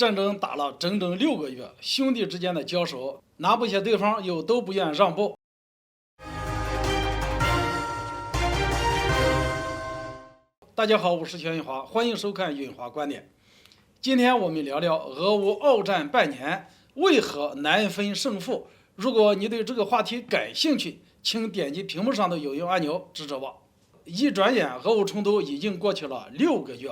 战争打了整整6个月，兄弟之间的交手，哪不些对方又都不愿让步。大家好，我是全运华，欢迎收看运华观点。今天我们聊聊俄乌鏖战半年，为何难分胜负？如果你对这个话题感兴趣，请点击屏幕上的有用按钮支持我。一转眼，俄乌冲突已经过去了6个月，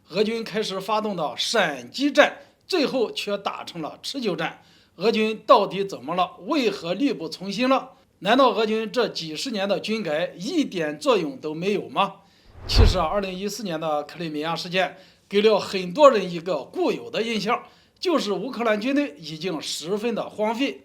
俄军开始发动的闪击战，最后却打成了持久战。俄军到底怎么了？为何力不从心了？难道俄军这几十年的军改一点作用都没有吗？其实2014年的克里米亚事件给了很多人一个固有的印象，就是乌克兰军队已经十分的荒废。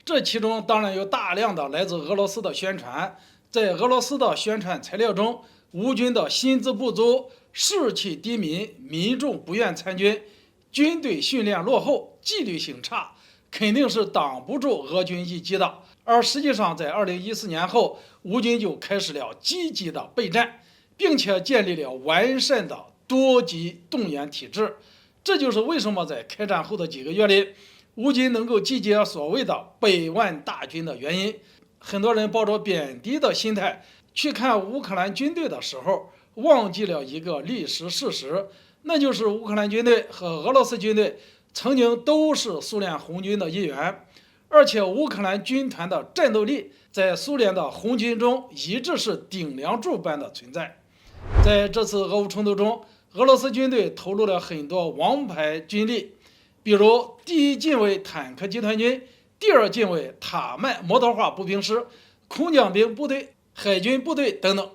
这其中当然有大量的来自俄罗斯的宣传，在俄罗斯的宣传材料中，乌军的薪资不足、士气低迷、民众不愿参军、军队训练落后、纪律性差，肯定是挡不住俄军一击的。而实际上，在2014年后，乌军就开始了积极的备战，并且建立了完善的多级动员体制。这就是为什么在开战后的几个月里，乌军能够集结所谓的100万大军的原因。很多人抱着贬低的心态去看乌克兰军队的时候，忘记了一个历史事实，那就是乌克兰军队和俄罗斯军队曾经都是苏联红军的一员，而且乌克兰军团的战斗力在苏联的红军中一直是顶梁柱般的存在。在这次俄乌冲突中，俄罗斯军队投入了很多王牌军力，比如第一近卫坦克集团军、第二近卫塔曼摩托化步兵师、空降兵部队、海军部队等等。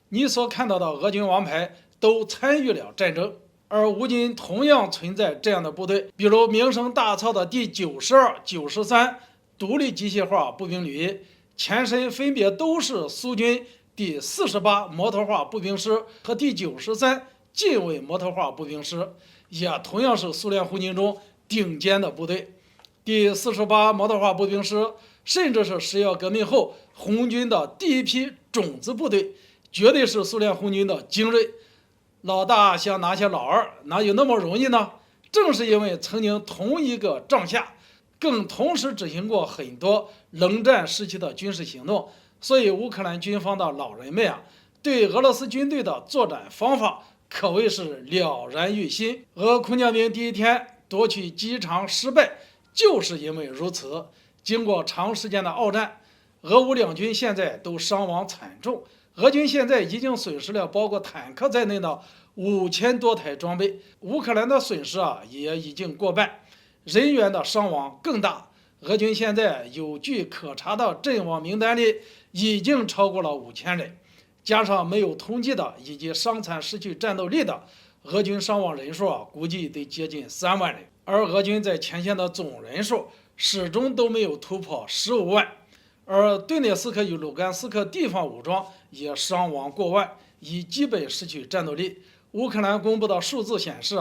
你所看到的俄军王牌都参与了战争，而乌军同样存在这样的部队，比如名声大噪的第92、93独立机械化步兵旅，前身分别都是苏军第48摩托化步兵师和第93近卫摩托化步兵师，也同样是苏联红军中顶尖的部队。第48摩托化步兵师甚至是10月革命后红军的第一批种子部队，绝对是苏联红军的精锐。老大想拿下老二，哪有那么容易呢？正是因为曾经同一个帐下，更同时执行过很多冷战时期的军事行动，所以乌克兰军方的老人们对俄罗斯军队的作战方法可谓是了然于心。俄空降兵第一天夺取机场失败，就是因为如此。经过长时间的鏖战，俄乌两军现在都伤亡惨重。俄军现在已经损失了包括坦克在内的5000多台装备，乌克兰的损失也已经过半，人员的伤亡更大。俄军现在有据可查的阵亡名单里已经超过了5000人，加上没有统计的以及伤残失去战斗力的，俄军伤亡人数估计得接近3万人。而俄军在前线的总人数始终都没有突破15万。而顿涅斯克与卢甘斯克地方武装也伤亡过万，已基本失去战斗力。乌克兰公布的数字显示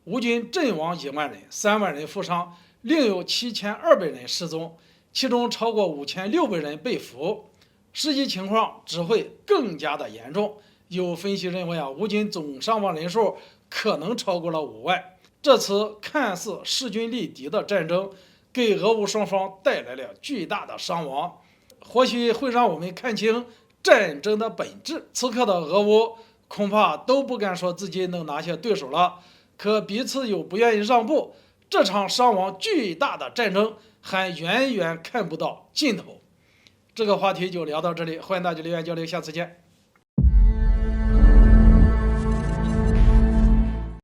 乌军阵亡1万人，3万人负伤，另有7200人失踪，其中超过5600人被俘。实际情况只会更加的严重。有分析认为乌军总伤亡人数可能超过了5万。这次看似势均力敌的战争，给俄乌双方带来了巨大的伤亡，或许会让我们看清战争的本质。此刻的俄乌恐怕都不敢说自己能拿下对手了，可彼此又不愿意让步，这场伤亡巨大的战争还远远看不到尽头。这个话题就聊到这里，欢迎大家留言交流，下次见。